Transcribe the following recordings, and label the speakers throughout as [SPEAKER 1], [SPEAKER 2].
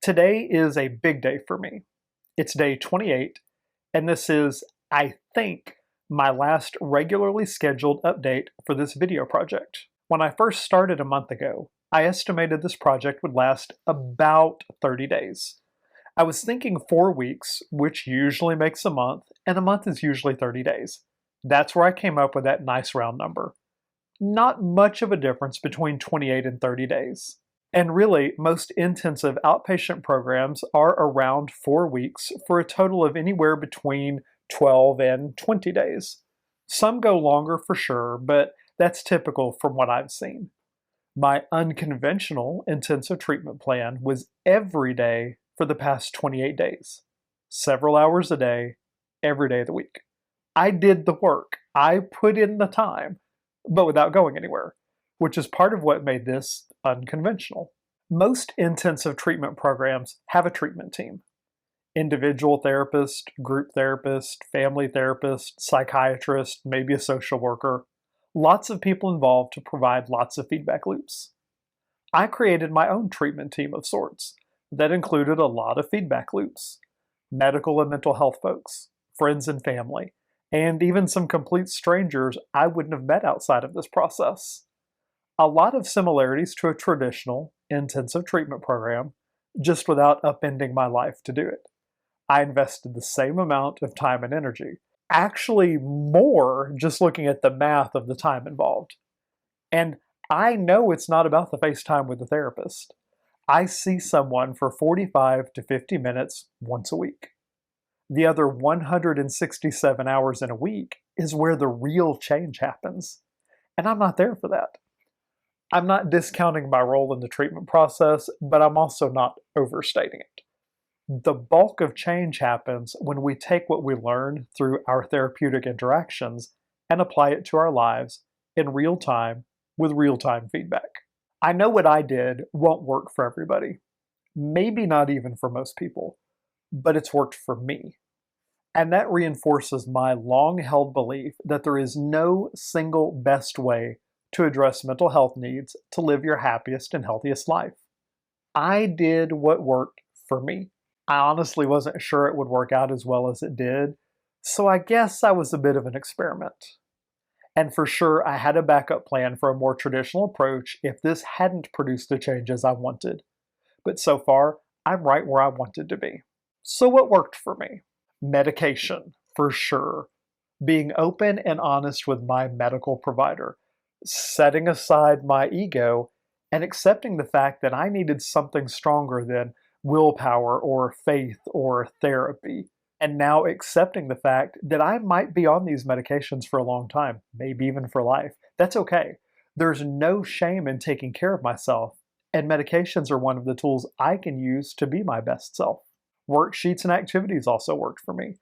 [SPEAKER 1] Today is a big day for me. It's day 28, and this is, I think, my last regularly scheduled update for this video project. When I first started a month ago, I estimated this project would last about 30 days. I was thinking 4 weeks, which usually makes a month, and a month is usually 30 days. That's where I came up with that nice round number. Not much of a difference between 28 and 30 days. And really, most intensive outpatient programs are around 4 weeks for a total of anywhere between 12 and 20 days. Some go longer for sure, but that's typical from what I've seen. My unconventional intensive treatment plan was every day for the past 28 days. Several hours a day, every day of the week. I did the work. I put in the time, but without going anywhere, which is part of what made this unconventional. Most intensive treatment programs have a treatment team. Individual therapist, group therapist, family therapist, psychiatrist, maybe a social worker. Lots of people involved to provide lots of feedback loops. I created my own treatment team of sorts that included a lot of feedback loops. Medical and mental health folks, friends and family, and even some complete strangers I wouldn't have met outside of this process. A lot of similarities to a traditional intensive treatment program, just without upending my life to do it. I invested the same amount of time and energy, actually more just looking at the math of the time involved. And I know it's not about the FaceTime with the therapist. I see someone for 45 to 50 minutes once a week. The other 167 hours in a week is where the real change happens. And I'm not there for that. I'm not discounting my role in the treatment process, but I'm also not overstating it. The bulk of change happens when we take what we learn through our therapeutic interactions and apply it to our lives in real time with real-time feedback. I know what I did won't work for everybody, maybe not even for most people, but it's worked for me. And that reinforces my long-held belief that there is no single best way to address mental health needs to live your happiest and healthiest life. I did what worked for me. I honestly wasn't sure it would work out as well as it did, so I guess I was a bit of an experiment. And for sure, I had a backup plan for a more traditional approach if this hadn't produced the changes I wanted. But so far, I'm right where I wanted to be. So what worked for me? Medication, for sure. Being open and honest with my medical provider. Setting aside my ego and accepting the fact that I needed something stronger than willpower or faith or therapy. And now accepting the fact that I might be on these medications for a long time, maybe even for life. That's okay. There's no shame in taking care of myself, and medications are one of the tools I can use to be my best self. Worksheets and activities also worked for me.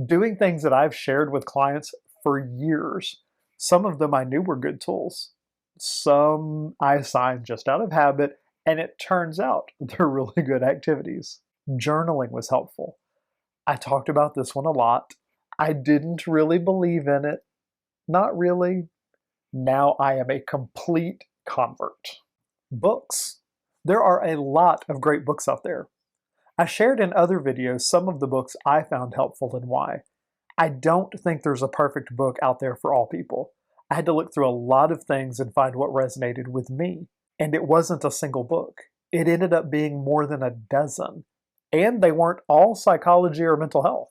[SPEAKER 1] Doing things that I've shared with clients for years. Some of them I knew were good tools. Some I assigned just out of habit, and it turns out they're really good activities. Journaling was helpful. I talked about this one a lot. I didn't really believe in it. Not really. Now I am a complete convert. Books. There are a lot of great books out there. I shared in other videos some of the books I found helpful and why. I don't think there's a perfect book out there for all people. I had to look through a lot of things and find what resonated with me. And it wasn't a single book. It ended up being more than a dozen. And they weren't all psychology or mental health.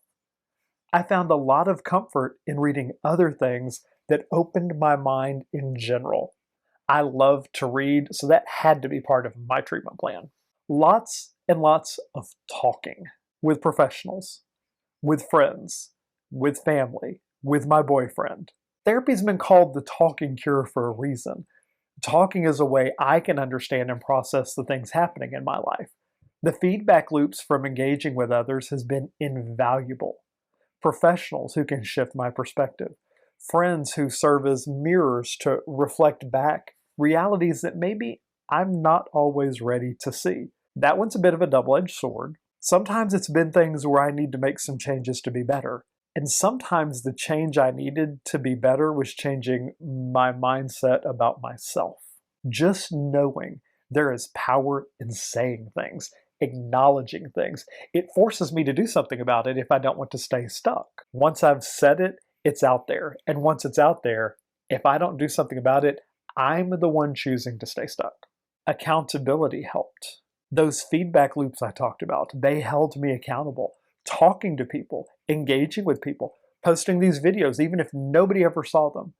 [SPEAKER 1] I found a lot of comfort in reading other things that opened my mind in general. I love to read, so that had to be part of my treatment plan. Lots and lots of talking with professionals, with friends, with family, with my boyfriend. Therapy's been called the talking cure for a reason. Talking is a way I can understand and process the things happening in my life. The feedback loops from engaging with others has been invaluable. Professionals who can shift my perspective. Friends who serve as mirrors to reflect back realities that maybe I'm not always ready to see. That one's a bit of a double-edged sword. Sometimes it's been things where I need to make some changes to be better. And sometimes the change I needed to be better was changing my mindset about myself. Just knowing there is power in saying things, acknowledging things. It forces me to do something about it if I don't want to stay stuck. Once I've said it, it's out there. And once it's out there, if I don't do something about it, I'm the one choosing to stay stuck. Accountability helped. Those feedback loops I talked about, they held me accountable. Talking to people, engaging with people, posting these videos, even if nobody ever saw them.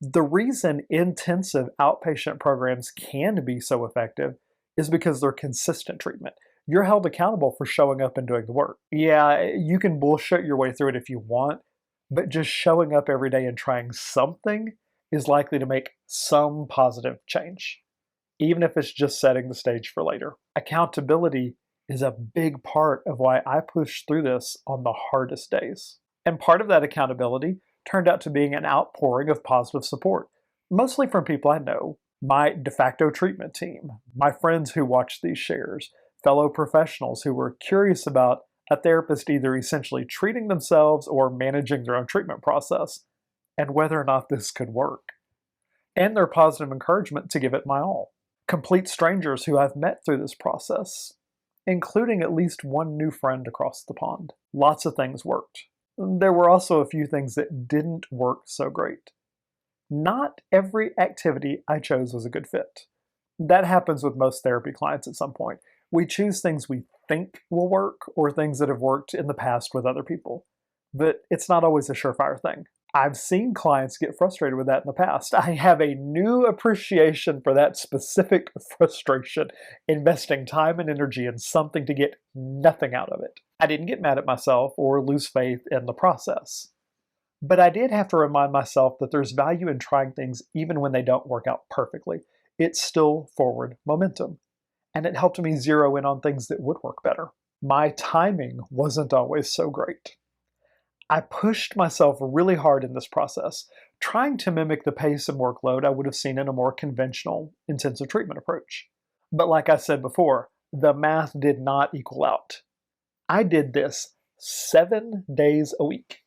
[SPEAKER 1] The reason intensive outpatient programs can be so effective is because they're consistent treatment. You're held accountable for showing up and doing the work. Yeah, you can bullshit your way through it if you want, but just showing up every day and trying something is likely to make some positive change, even if it's just setting the stage for later. Accountability is a big part of why I pushed through this on the hardest days. And part of that accountability turned out to being an outpouring of positive support, mostly from people I know, my de facto treatment team, my friends who watch these shares, fellow professionals who were curious about a therapist either essentially treating themselves or managing their own treatment process, and whether or not this could work, and their positive encouragement to give it my all. Complete strangers who I've met through this process, including at least one new friend across the pond. Lots of things worked. There were also a few things that didn't work so great. Not every activity I chose was a good fit. That happens with most therapy clients at some point. We choose things we think will work or things that have worked in the past with other people. But it's not always a surefire thing. I've seen clients get frustrated with that in the past. I have a new appreciation for that specific frustration, investing time and energy in something to get nothing out of it. I didn't get mad at myself or lose faith in the process. But I did have to remind myself that there's value in trying things even when they don't work out perfectly. It's still forward momentum. And it helped me zero in on things that would work better. My timing wasn't always so great. I pushed myself really hard in this process, trying to mimic the pace and workload I would have seen in a more conventional intensive treatment approach. But like I said before, the math did not equal out. I did this 7 days a week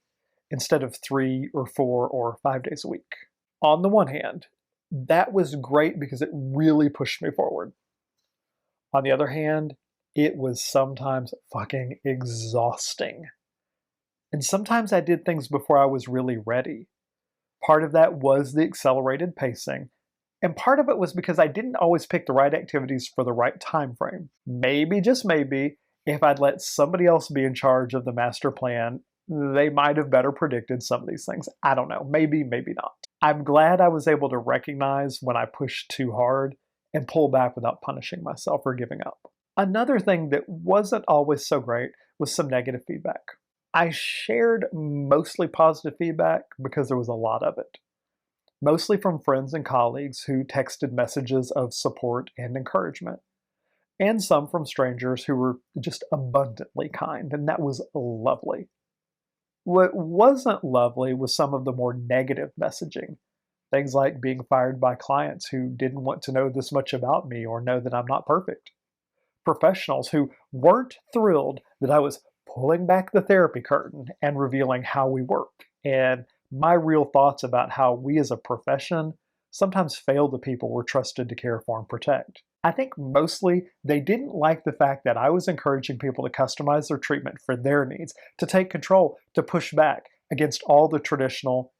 [SPEAKER 1] instead of 3 or 4 or 5 days a week. On the one hand, that was great because it really pushed me forward. On the other hand, it was sometimes fucking exhausting. And sometimes I did things before I was really ready. Part of that was the accelerated pacing, and part of it was because I didn't always pick the right activities for the right time frame. Maybe, just maybe, if I'd let somebody else be in charge of the master plan, they might have better predicted some of these things. I don't know. Maybe, maybe not. I'm glad I was able to recognize when I pushed too hard and pull back without punishing myself or giving up. Another thing that wasn't always so great was some negative feedback. I shared mostly positive feedback because there was a lot of it. Mostly from friends and colleagues who texted messages of support and encouragement. And some from strangers who were just abundantly kind, and that was lovely. What wasn't lovely was some of the more negative messaging. Things like being fired by clients who didn't want to know this much about me or know that I'm not perfect. Professionals who weren't thrilled that I was pulling back the therapy curtain and revealing how we work, and my real thoughts about how we as a profession sometimes fail the people we're trusted to care for and protect. I think mostly they didn't like the fact that I was encouraging people to customize their treatment for their needs, to take control, to push back against all the traditional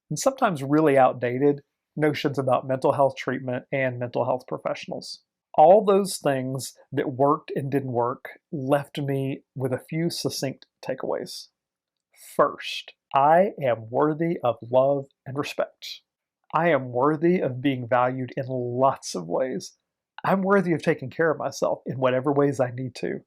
[SPEAKER 1] and sometimes really outdated notions about mental health treatment and mental health professionals. All those things that worked and didn't work left me with a few succinct takeaways. First, I am worthy of love and respect. I am worthy of being valued in lots of ways. I'm worthy of taking care of myself in whatever ways I need to.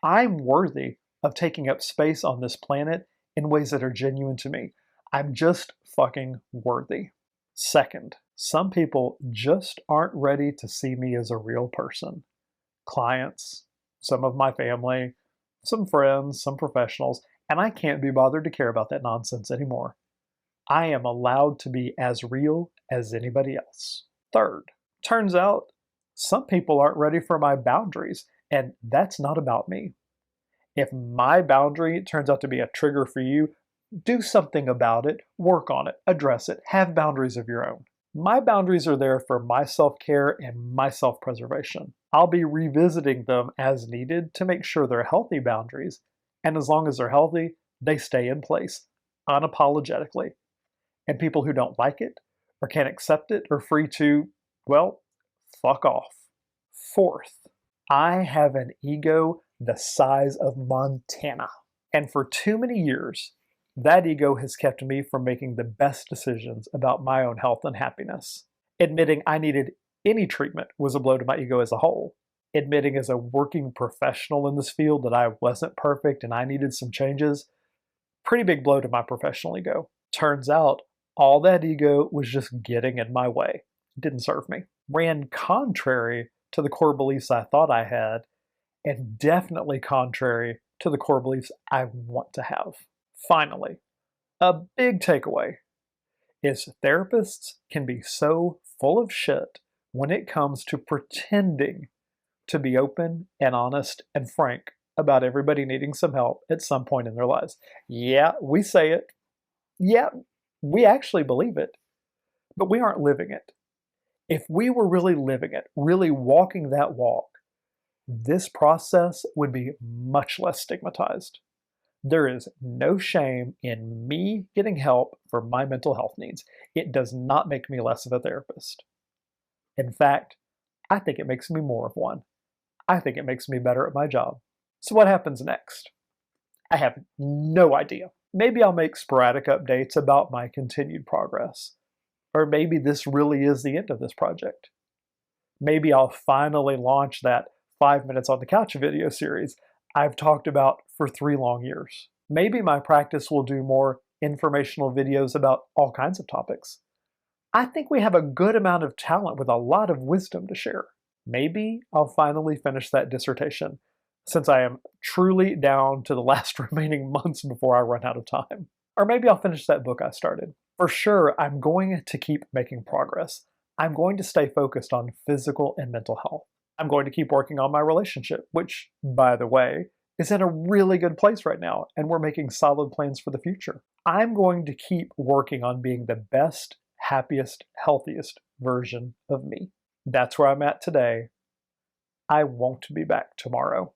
[SPEAKER 1] I'm worthy of taking up space on this planet in ways that are genuine to me. I'm just fucking worthy. Second, some people just aren't ready to see me as a real person. Clients, some of my family, some friends, some professionals, and I can't be bothered to care about that nonsense anymore. I am allowed to be as real as anybody else. Third, turns out some people aren't ready for my boundaries, and that's not about me. If my boundary turns out to be a trigger for you, do something about it, work on it, address it, have boundaries of your own. My boundaries are there for my self-care and my self-preservation. I'll be revisiting them as needed to make sure they're healthy boundaries, and as long as they're healthy, they stay in place, unapologetically. And people who don't like it or can't accept it are free to, well, fuck off. Fourth, I have an ego the size of Montana. And for too many years, that ego has kept me from making the best decisions about my own health and happiness. Admitting I needed any treatment was a blow to my ego as a whole. Admitting as a working professional in this field that I wasn't perfect and I needed some changes, pretty big blow to my professional ego. Turns out, all that ego was just getting in my way. It didn't serve me. Ran contrary to the core beliefs I thought I had, and definitely contrary to the core beliefs I want to have. Finally, a big takeaway is therapists can be so full of shit when it comes to pretending to be open and honest and frank about everybody needing some help at some point in their lives. Yeah, we say it. Yeah, we actually believe it, but we aren't living it. If we were really living it, really walking that walk, this process would be much less stigmatized. There is no shame in me getting help for my mental health needs. It does not make me less of a therapist. In fact, I think it makes me more of one. I think it makes me better at my job. So what happens next? I have no idea. Maybe I'll make sporadic updates about my continued progress. Or maybe this really is the end of this project. Maybe I'll finally launch that 5 minutes on the couch video series I've talked about for 3 long years. Maybe my practice will do more informational videos about all kinds of topics. I think we have a good amount of talent with a lot of wisdom to share. Maybe I'll finally finish that dissertation, since I am truly down to the last remaining months before I run out of time. Or maybe I'll finish that book I started. For sure, I'm going to keep making progress. I'm going to stay focused on physical and mental health. I'm going to keep working on my relationship, which, by the way, is in a really good place right now, and we're making solid plans for the future. I'm going to keep working on being the best, happiest, healthiest version of me. That's where I'm at today. I won't be back tomorrow.